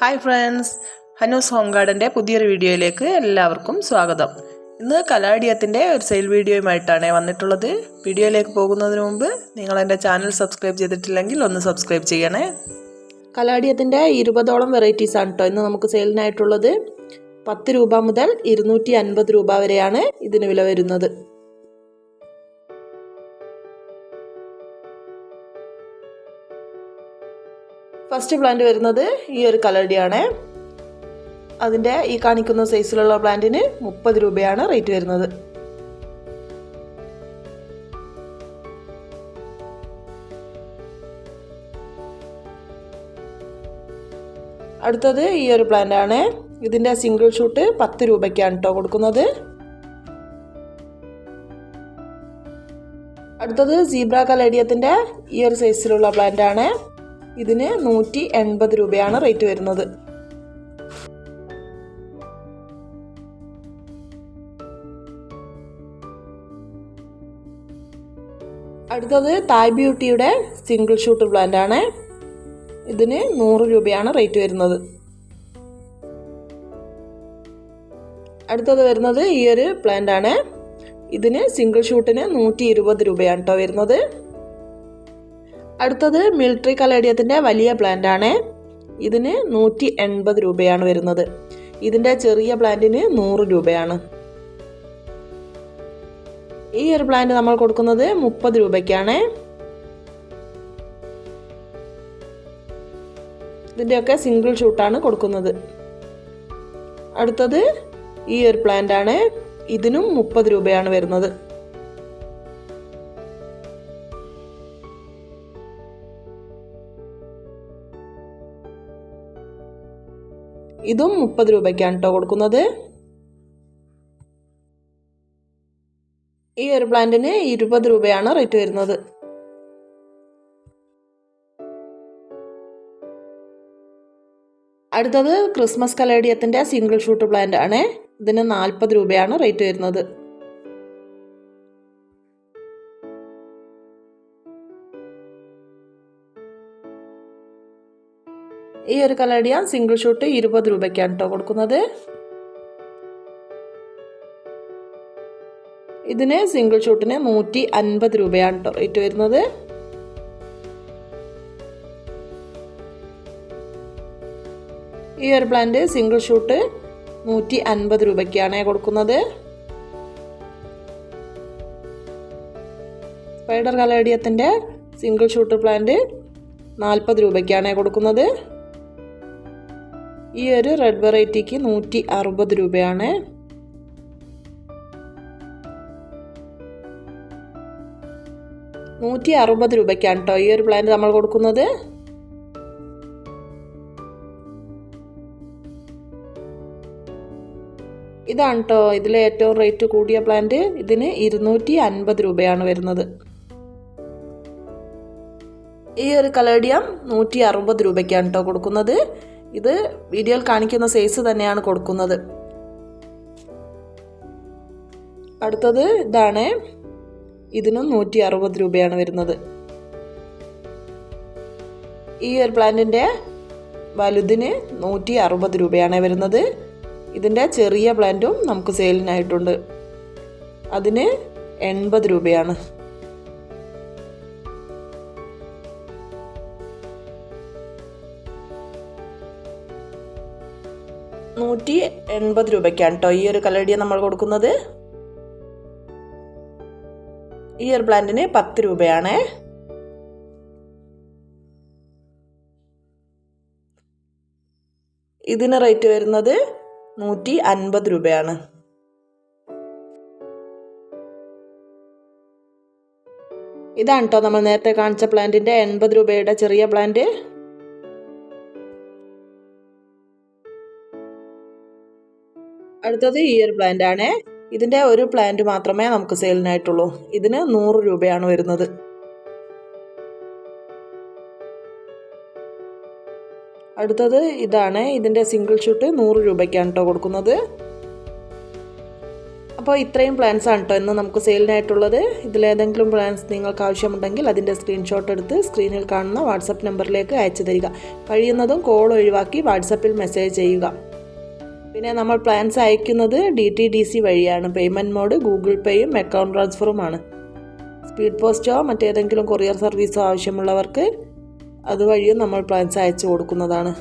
Hi friends, ഹനൂസ് home ഗാർഡൻ്റെ പുതിയൊരു വീഡിയോയിലേക്ക് എല്ലാവർക്കും സ്വാഗതം. ഇന്ന് കലാഡിയത്തിൻ്റെ ഒരു സെയിൽ വീഡിയോയുമായിട്ടാണ് വന്നിട്ടുള്ളത്. വീഡിയോയിലേക്ക് പോകുന്നതിന് മുമ്പ് നിങ്ങൾ എൻ്റെ ചാനൽ സബ്സ്ക്രൈബ് ചെയ്തിട്ടില്ലെങ്കിൽ ഒന്ന് സബ്സ്ക്രൈബ് ചെയ്യണേ. കലാഡിയത്തിൻ്റെ 20ഓളം വെറൈറ്റീസ് ആണ് കേട്ടോ ഇന്ന് നമുക്ക് സെയിലിനായിട്ടുള്ളത്. 10 രൂപ മുതൽ 250 രൂപ വരെയാണ് ഇതിന് വില വരുന്നത്. ഫസ്റ്റ് പ്ലാന്റ് വരുന്നത് ഈ ഒരു കലടിയാണ്. അതിൻ്റെ ഈ കാണിക്കുന്ന സൈസിലുള്ള പ്ലാന്റിന് 30 രൂപയാണ് റേറ്റ് വരുന്നത്. അടുത്തത് ഈ ഒരു പ്ലാന്റ് ആണ്. ഇതിൻ്റെ സിംഗിൾ ഷൂട്ട് 10 രൂപയ്ക്കാണ് കേട്ടോ കൊടുക്കുന്നത്. അടുത്തത് സീബ്ര കലേഡിയത്തിൻ്റെ ഈ ഒരു സൈസിലുള്ള പ്ലാന്റ് ആണ്. ഇതിന് 180 രൂപയാണ് റേറ്റ് വരുന്നത്. അടുത്തത് തായ് ബ്യൂട്ടിയുടെ സിംഗിൾ ഷൂട്ട് പ്ലാന്റ് ആണ്. ഇതിന് 100 രൂപയാണ് റേറ്റ് വരുന്നത്. അടുത്തത് വരുന്നത് ഈ ഒരു പ്ലാന്റ് ആണ്. ഇതിന് സിംഗിൾ ഷൂട്ടിന് 120 രൂപയാണ് കേട്ടോ വരുന്നത്. അടുത്തത് മിലിറ്ററി കലേഡിയത്തിൻ്റെ വലിയ പ്ലാന്റ് ആണ്. ഇതിന് 180 രൂപയാണ് വരുന്നത്. ഇതിൻ്റെ ചെറിയ പ്ലാന്റിന് 100 രൂപയാണ്. ഈ ഒരു പ്ലാന്റ് നമ്മൾ കൊടുക്കുന്നത് 30 രൂപയ്ക്കാണ്. ഇതിൻ്റെയൊക്കെ സിംഗിൾ ഷൂട്ടാണ് കൊടുക്കുന്നത്. അടുത്തത് ഈ ഒരു പ്ലാന്റ് ആണ്. ഇതിനും 30 രൂപയാണ് വരുന്നത്. ഇതും 30 രൂപയ്ക്കാണ് കേട്ടോ കൊടുക്കുന്നത്. ഈ ഒരു പ്ലാന്റിന് 20 രൂപയാണ് റേറ്റ് വരുന്നത്. അടുത്തത് ക്രിസ്മസ് കലേഡിയത്തിൻ്റെ സിംഗിൾ ഷൂട്ട് പ്ലാന്റ് ആണ്. ഇതിന് 40 രൂപയാണ് റേറ്റ് വരുന്നത്. ഈ ഒരു കലേഡിയ സിംഗിൾ ഷൂട്ട് 20 രൂപയ്ക്കാണ് കേട്ടോ കൊടുക്കുന്നത്. ഇതിന് സിംഗിൾ ഷൂട്ടിന് 150 രൂപയാണ് കേട്ടോ റേറ്റ് വരുന്നത്. ഈ ഒരു പ്ലാന്റ് സിംഗിൾ ഷൂട്ട് 150 രൂപയ്ക്കാണ് കൊടുക്കുന്നത്. സ്പൈഡർ കലേഡിയത്തിൻ്റെ സിംഗിൾ ഷൂട്ട് പ്ലാന്റ് 40 രൂപയ്ക്കാണ് കൊടുക്കുന്നത്. ഈ ഒരു റെഡ് വെറൈറ്റിക്ക് 160 രൂപയാണ്. രൂപയ്ക്കാണ് കേട്ടോ ഈ ഒരു പ്ലാന്റ് നമ്മൾ കൊടുക്കുന്നത്. ഇതാണ് കേട്ടോ ഇതിലെ ഏറ്റവും റേറ്റ് കൂടിയ പ്ലാന്റ്. ഇതിന് 250 രൂപയാണ് വരുന്നത്. ഈ ഒരു കലേഡിയം 160 രൂപയ്ക്കാണ് കേട്ടോ കൊടുക്കുന്നത്. ഇത് വീഡിയോയിൽ കാണിക്കുന്ന സൈസ് തന്നെയാണ് കൊടുക്കുന്നത്. അടുത്തത് ഇതാണ്. ഇതിനും 160 രൂപയാണ് വരുന്നത്. ഈ ഒരു പ്ലാന്റിൻ്റെ വലുതിന് 160 രൂപയാണ് വരുന്നത്. ഇതിൻ്റെ ചെറിയ പ്ലാന്റും നമുക്ക് സെയിലിനായിട്ടുണ്ട്. അതിന് 80 രൂപയാണ്. രൂപയ്ക്കാണ് കേട്ടോ ഈ ഒരു കലേഡിയ നമ്മൾ കൊടുക്കുന്നത്. ഈ ഒരു പ്ലാന്റിന് 10 രൂപയാണ്. ഇതിന് റേറ്റ് വരുന്നത് 150 രൂപയാണ്. ഇതാണ് കേട്ടോ നമ്മൾ നേരത്തെ കാണിച്ച പ്ലാന്റിൻ്റെ 80 രൂപയുടെ ചെറിയ പ്ലാന്റ്. അടുത്തത് ഈ ഒരു പ്ലാന്റ് ആണ്. ഇതിൻ്റെ ഒരു പ്ലാന്റ് മാത്രമേ നമുക്ക് സെയിലിനായിട്ടുള്ളൂ. ഇതിന് 100 രൂപയാണ് വരുന്നത്. അടുത്തത് ഇതാണ്. ഇതിൻ്റെ സിംഗിൾ ഷൂട്ട് 100 രൂപയ്ക്കാണ് കേട്ടോ കൊടുക്കുന്നത്. അപ്പോൾ ഇത്രയും പ്ലാൻസ് ആണ് കേട്ടോ ഇന്ന് നമുക്ക് സെയിലിനായിട്ടുള്ളത്. ഇതിലേതെങ്കിലും പ്ലാൻസ് നിങ്ങൾക്ക് ആവശ്യമുണ്ടെങ്കിൽ അതിൻ്റെ സ്ക്രീൻഷോട്ട് എടുത്ത് സ്ക്രീനിൽ കാണുന്ന വാട്സപ്പ് നമ്പറിലേക്ക് അയച്ചു തരിക. കഴിയുന്നതും കോൾ ഒഴിവാക്കി വാട്സപ്പിൽ മെസ്സേജ് ചെയ്യുക. പിന്നെ നമ്മൾ പ്ലാൻസ് അയക്കുന്നത് DTDC വഴിയാണ്. പേയ്മെൻറ്റ് മോഡ് ഗൂഗിൾ പേയും അക്കൗണ്ട് ട്രാൻസ്ഫറുമാണ്. സ്പീഡ് പോസ്റ്റോ മറ്റേതെങ്കിലും കൊറിയർ സർവീസോ ആവശ്യമുള്ളവർക്ക് അതുവഴിയും നമ്മൾ പ്ലാൻസ് അയച്ചു കൊടുക്കുന്നതാണ്.